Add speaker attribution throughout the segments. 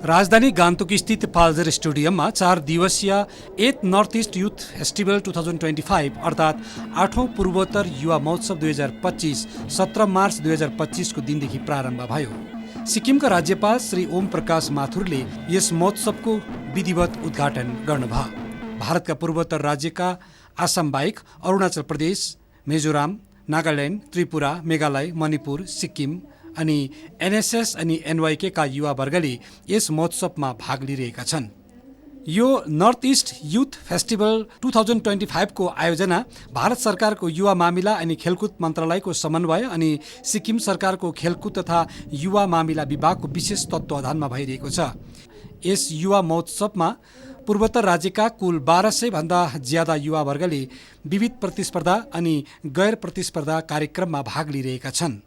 Speaker 1: राजधानी गान्तोक स्थित पाल्जर स्टेडियममा 4 दिवसीय 8th north east youth festival 2025 अर्थात् 8औं पूर्वोत्तर युवा महोत्सव 2025 17 मार्च 2025 को दिनदेखि प्रारम्भ भयो। सिक्किमका राज्यपाल श्री ओम प्रकाश माथुरले यस महोत्सवको विधिवत उद्घाटन गर्नुभयो। भारतका पूर्वोत्तर राज्यका आसाम बाहेक अरुणाचल प्रदेश, मिजोराम, नागाल्यान्ड, त्रिपुरा, मेघालय, मणिपुर, सिक्किम अनि एनएसएस अनि एनवाईके का युवा वर्गले यस महोत्सवमा भाग लिइरहेका छन्। यो नर्थ इस्ट युथ फेस्टिभल 2025 को आयोजना भारत सरकारको युवा मामिला अनि खेलकुद मन्त्रालयको समन्वय अनि सिक्किम सरकारको खेलकुद तथा युवा मामिला विभागको विशेष तत्त्वावधानमा भइरहेको छ। यस युवा महोत्सवमा पूर्वोत्तर राज्यका कुल 1200 भन्दा ज्यादा युवा वर्गले विविध प्रतिस्पर्धा अनि गैर प्रतिस्पर्धा कार्यक्रममा भाग लिइरहेका छन्।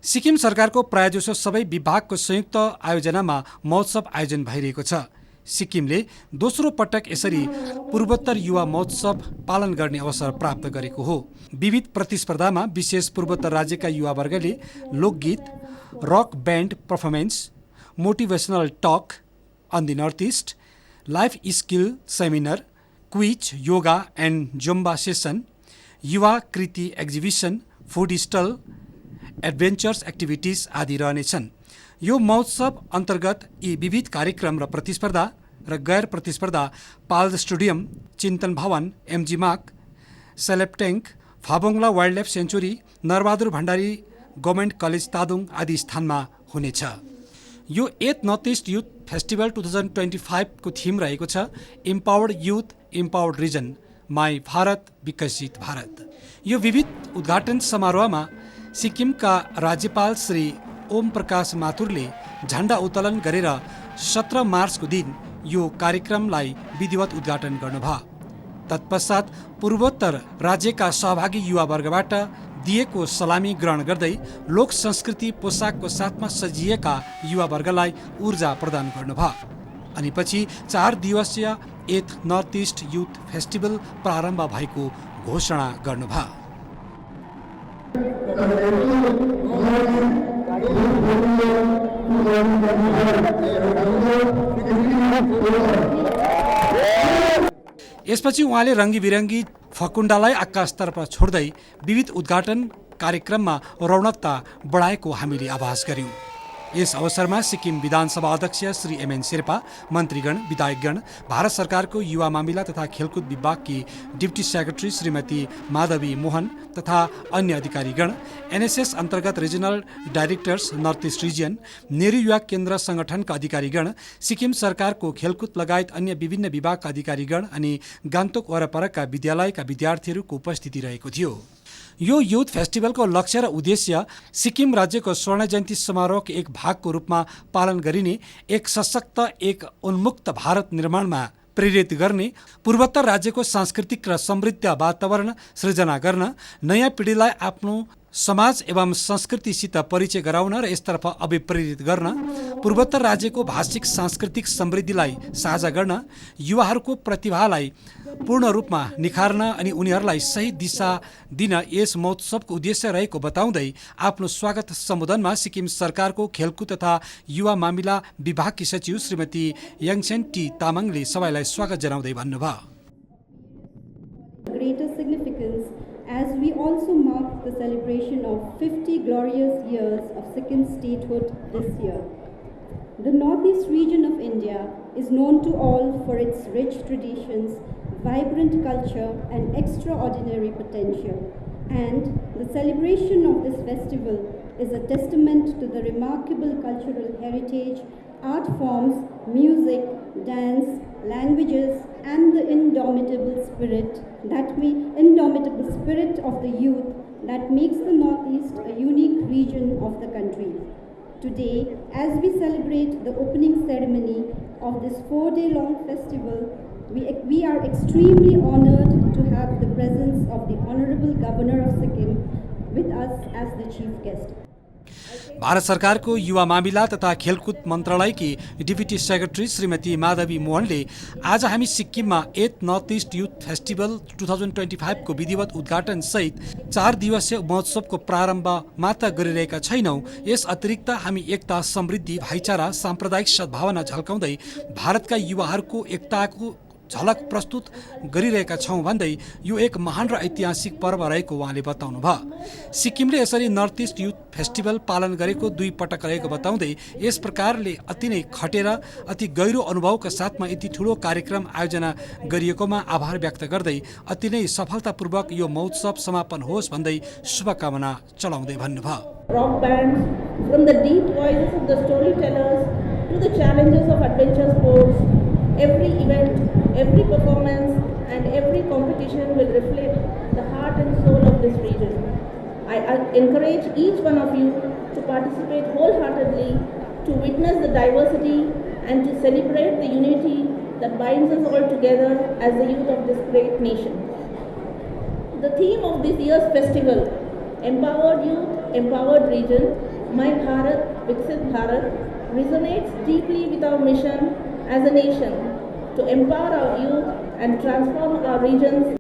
Speaker 1: सिक्किम सरकारको प्रायजसो सबै विभागको संयुक्त आयोजनामा महोत्सव आयोजन भइरहेको छ। सिक्किमले दोस्रो पटक यसरी पूर्वोत्तर युवा महोत्सव पालन गर्ने अवसर प्राप्त गरेको हो। विविध प्रतिस्पर्धामा विशेष पूर्वोत्तर राज्यका युवा वर्गले लोकगीत, rock band performance, motivational talk on the north east, life skill seminar, quiz, yoga and Zumba session, युवा कृति exhibition, food stall, adventures activities आदि रहनेछन्। यो महोत्सव अन्तर्गत यी विविध कार्यक्रम र प्रतिस्पर्धा र गैर प्रतिस्पर्धा पाल्ज स्टेडियम, चिन्तन Bhavan, MG Marg, Selep tank, Fambongla wildlife sanctuary, Narbahadur Bhandari government college Tadong आदि स्थानमा हुनेछ। यो 8th north east youth festival 2025 को थीम रहेको छ empowered youth, empowered region, my Bharat, विकसित भारत। यो विविध उद्घाटन समारोहमा सिक्किमका राज्यपाल श्री ओम प्रकाश माथुरले झण्डा उत्तोलन गरेर 17 मार्चको दिन यो कार्यक्रमलाई विधिवत उद्घाटन गर्नुभयो। तत्पश्चात पूर्वोत्तर राज्यका सहभागी युवा वर्गबाट दिएको सलामी ग्रहण गर्दै लोक संस्कृति पोसाकको साथमा सजिएका युवा वर्गलाई ऊर्जा प्रदान गर्नुभयो। अनि पछि 4 दिवसीय 8th north east youth festival प्रारम्भ भएको घोषणा गर्नुभयो। यसपछि उहाँले रङ्गी बिरङ्गी फकुण्डालाई आकाशतर्फ छोड्दै विविध उद्घाटन कार्यक्रममा रौनकता बढाएको हामीले आभास गर्यौं। यस अवसरमा सिक्किम विधानसभा अध्यक्ष श्री एमएन शेर्पा, मन्त्रीगण, विधायकगण, भारत सरकारको युवा मामिला तथा खेलकुद विभागकी डिप्टी सेक्रेटरी श्रीमती माधवी मोहन तथा अन्य अधिकारीगण, एनएसएस अन्तर्गत regional directors north east region, Nehru युवा केन्द्र संगठनका अधिकारीगण, सिक्किम सरकारको खेलकुद लगायत अन्य विभिन्न विभागका अधिकारीगण अनि गान्तोक वरपरका विद्यालयका विद्यार्थीहरूको उपस्थिति रहेको थियो। यो युथ फेस्टिभलको लक्ष्य र उद्देश्य सिक्किम राज्यको स्वर्ण जयन्ती समारोहको एक भागको रूपमा पालन गरिने एक सशक्त, एक उन्मुक्त भारत निर्माणमा प्रेरित गर्ने, पूर्वोत्तर राज्यको सांस्कृतिक र समृद्ध वातावरण सृजना गर्न, नयाँ पिँढीलाई आफ्नो समाज एवं संस्कृतिसित परिचय गराउन र यसतर्फ अभिप्रेरित गर्न, पूर्वोत्तर राज्यको भाषिक सांस्कृतिक समृद्धिलाई साझा गर्न, युवाहरूको प्रतिभालाई पूर्ण रूपमा निखार्न अनि उनीहरूलाई सही दिशा दिन यस महोत्सवको उद्देश्य रहेको बताउँदै आफ्नो स्वागत सम्बोधनमा सिक्किम सरकारको खेलकुद तथा युवा मामिला विभागकी सचिव श्रीमती याङछेन टी तामाङले सबैलाई स्वागत जनाउँदै भन्नुभयो।
Speaker 2: As we also mark the celebration of 50 glorious years of Sikkim statehood this year. The northeast region of India is known to all for its rich traditions, vibrant culture and extraordinary potential. And the celebration of this festival is a testament to the remarkable cultural heritage, art forms, music, dance, languages and the indomitable spirit of the youth that makes the Northeast a unique region of the country. Today, as we celebrate the opening ceremony of this 4-day-long festival, we are extremely honored to have the presence of the Honorable Governor of Sikkim with us as the chief guest.
Speaker 1: Bharat सरकारको युवा मामिला तथा खेलकुद मन्त्रालयकी deputy secretary श्रीमती माधवी मोहनले आज हामी सिक्किममा 8th north east youth festival 2025 को विधिवत उद्घाटन सहित 4 दिवसीय महोत्सवको प्रारम्भ मात्र गरिरहेका छैनौं। यस अतिरिक्त हामी एकता, समृद्धि, भाइचारा, साम्प्रदायिक सद्भावना झल्काउँदै भारतका युवाहरूको एकताको झलक प्रस्तुत गरिरहेका छौं भन्दै यो एक महान र ऐतिहासिक पर्व रहेको उहाँले बताउनुभयो। सिक्किमले यसरी नर्थ इस्ट युथ फेस्टिभल पालन गरेको 2 पटक रहेको बताउँदै यस प्रकारले अति नै खटेर अति गहिरो अनुभवका साथमा यति ठूलो कार्यक्रम आयोजना गरिएकोमा आभार व्यक्त गर्दै अति नै सफलतापूर्वक यो महोत्सव समापन होस् भन्दै शुभकामना चढाउँदै भन्नुभयो।
Speaker 3: Rock bands, from the deep voices of the storytellers to the challenges of adventure sports, every event, every performance and every competition will reflect the heart and soul of this region. I encourage each one of you to participate wholeheartedly, to witness the diversity and to celebrate the unity that binds us all together as the youth of this great nation. The theme of this year's festival, Empowered Youth, Empowered Region, My Bharat, Viksit Bharat, resonates deeply with our mission as a nation to empower our youth and transform our regions.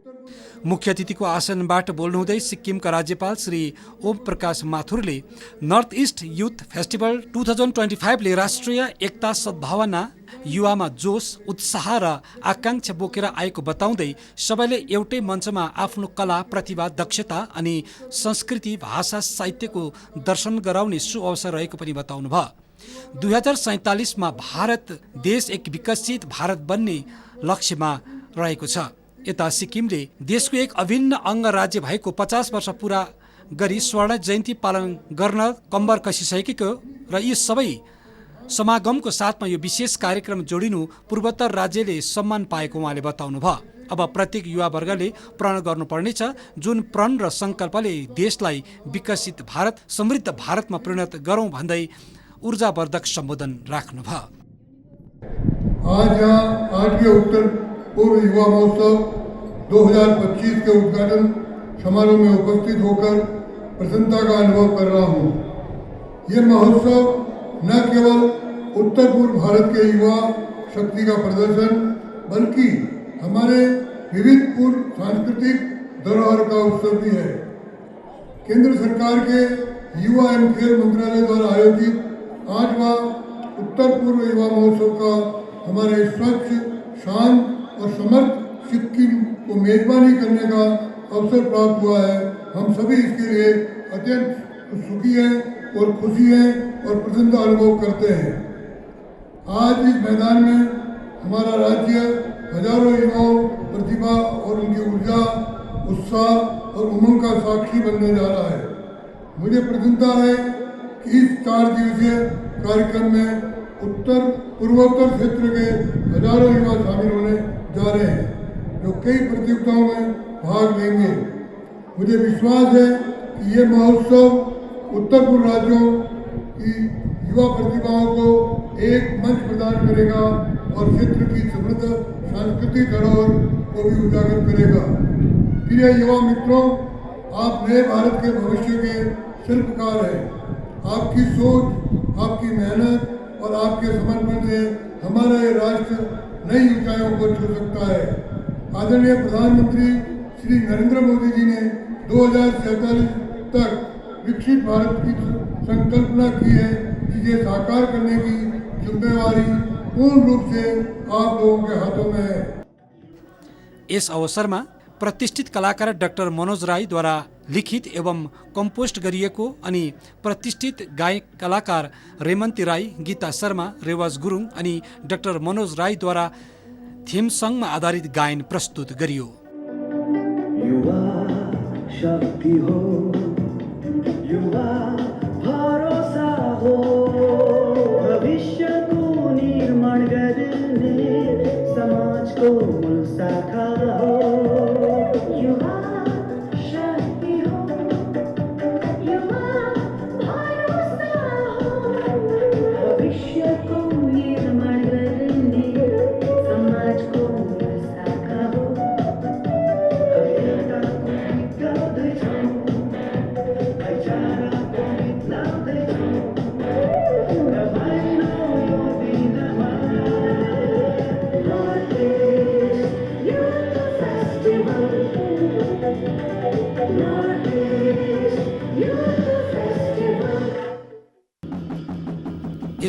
Speaker 1: मुख्य अतिथिको आसनबाट बोल्नुहुँदै सिक्किमका राज्यपाल Shri Om Prakash माथुरले north east youth festival 2025 ले राष्ट्रिय एकता, सद्भावना, युवामा जोश, उत्साह र आकांक्षा बोकेर आएको बताउँदै सबैले एउटै मञ्चमा आफ्नो कला, प्रतिभा, दक्षता अनि संस्कृति, भाषा, साहित्यको दर्शन गराउने सुअवसर रहेको पनि बताउनुभयो। 2047 मा भारत देश एक विकसित भारत बन्ने लक्ष्यमा रहेको छ। यता सिक्किमले देशको एक अभिन्न अङ्ग राज्य भएको 50 वर्ष पूरा गरी स्वर्ण जयन्ती पालन गर्न कम्बर कसिसकेको र यी सबै समागमको साथमा यो विशेष कार्यक्रम जोडिनु पूर्वोत्तर राज्यले सम्मान पाएको उहाँले बताउनुभयो। अब प्रत्येक युवा वर्गले प्रण गर्नुपर्नेछ, जुन प्रण र सङ्कल्पले देशलाई विकसित भारत, समृद्ध भारतमा परिणत गरौँ भन्दै ऊर्जावर्धक सम्बोधन राख्नुभयो।
Speaker 4: आज यहाँ 8वें उत्तर पूर्व युवा महोत्सव 2025 के उद्घाटन समारोह में उपस्थित होकर प्रसन्नता का अनुभव कर रहा हूँ। ये महोत्सव न केवल उत्तर पूर्व भारत के युवा शक्ति का प्रदर्शन बल्कि हमारे विविध पूर्व सांस्कृतिक धरोहर का उत्सव भी है। केंद्र सरकार के युवा एवं खेल मंत्रालय द्वारा आयोजित 8वां उत्तर पूर्व युवा महोत्सव का हमारे स्वच्छ, शांत और समर्थ सिक्किम को मेजबानी करने का अवसर प्राप्त हुआ है। हम सभी इसके लिए अत्यंत सुखी हैं और खुशी हैं और प्रसन्नता अनुभव करते हैं। आज इस मैदान में हमारा राज्य हजारों युवाओं प्रतिभा और उनकी ऊर्जा, उत्साह और उमंग का साक्षी बनने जा रहा है। मुझे प्रसन्नता है कि इस 4 दिवसीय कार्यक्रम में उत्तर पूर्वोत्तर क्षेत्र के हजारों युवा शामिल होने जा रहे हैं, जो कई प्रतियोगिताओं में भाग लेंगे। मुझे विश्वास है कि ये महोत्सव उत्तर पूर्व राज्यों की युवा प्रतिभाओं को एक मंच प्रदान करेगा और क्षेत्र की समृद्ध सांस्कृतिक धरोहर को भी उजागर करेगा। प्रिय युवा मित्रों, आप नए भारत के भविष्य के शिल्पकार हैं। आपकी सोच, आपकी मेहनत और आपके समर्पण से हमारा ये राष्ट्र नई ऊंचाइयों को छू सकता है। आदरणीय प्रधानमंत्री श्री नरेंद्र मोदी जी ने 2047 तक विकसित भारत की संकल्पना की है, जिसे साकार करने की जिम्मेवारी पूर्ण रूप से आप लोगों के हाथों में है।
Speaker 1: इस अवसरमा प्रतिष्ठित कलाकार डाक्टर मनोज राईद्वारा लिखित एवं कम्पोस्ट गरिएको अनि प्रतिष्ठित गायक कलाकार रेमन्ती राई, गीता शर्मा, रेवाज गुरुङ अनि डाक्टर मनोज राईद्वारा थीम सङ्गमा आधारित गायन प्रस्तुत गरियो।
Speaker 5: युवा शक्ति हो, युवा भरोसा हो, भविष्यको निर्माण गर्ने समाजको मूल शाखा हो। युवा शक्ति हो, युवा भरोसा हो, भविष्यको निर्माण गर्ने समाजको मूल शाखा हो। भाइचाराको गीत गाउँदैछौँ, भाइचाराको गीत गाउँदैछौँ।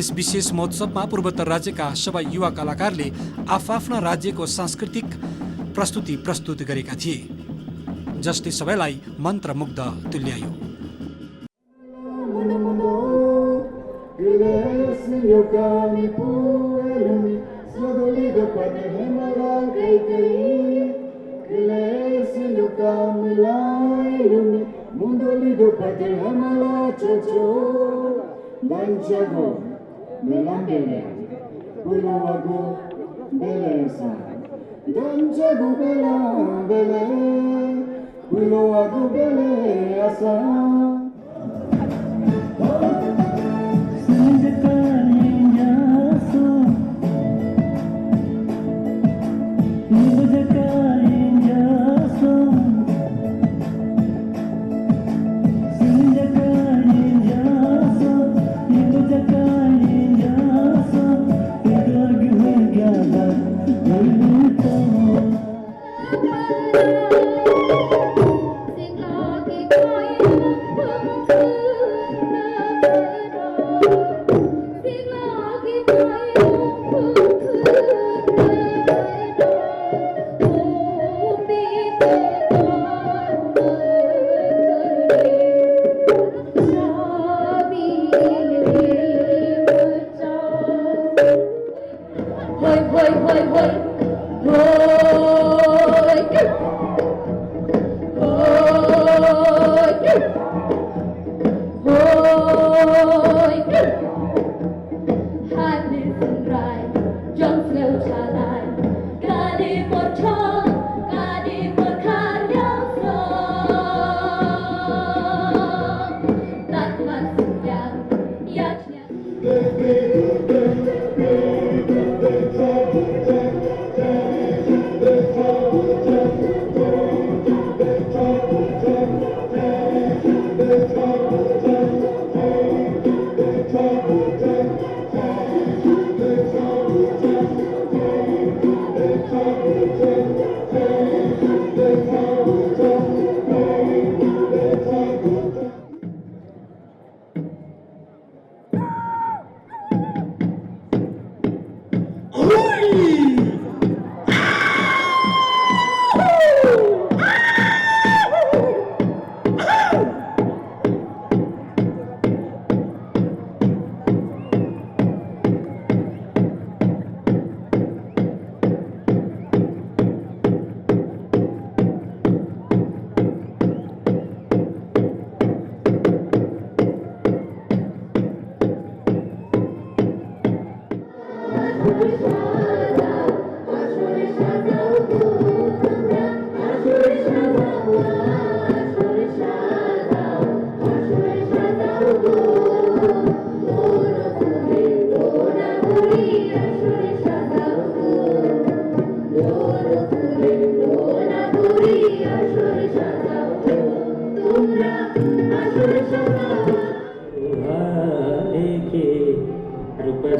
Speaker 1: यस विशेष महोत्सवमा पूर्वोत्तर राज्यका सबै युवा कलाकारले आफ्ना राज्यको सांस्कृतिक प्रस्तुति प्रस्तुत गरेका थिए, जसले सबैलाई मन्त्रमुग्ध तुल्यायो।
Speaker 6: Danjago, melambele, pulawago, beleza. Danjago, melambele, pulawago, beleza.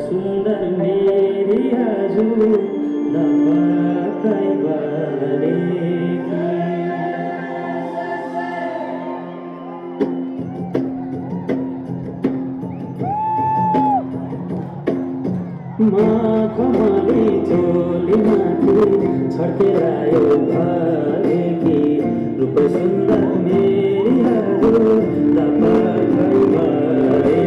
Speaker 6: सुंदर मेरी आजू दबाई बारे माँ कमाली चोली माथि छर्केर आयो भालेकी रूप सुंदर मेरी आजू दबाई बारे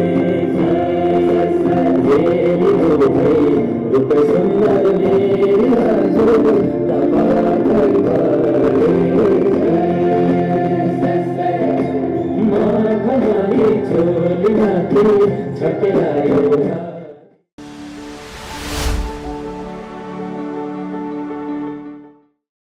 Speaker 6: रूप सुंदर मेरी आजू दबाई बारे माँ कमाली चोली माथि छर्केर आयो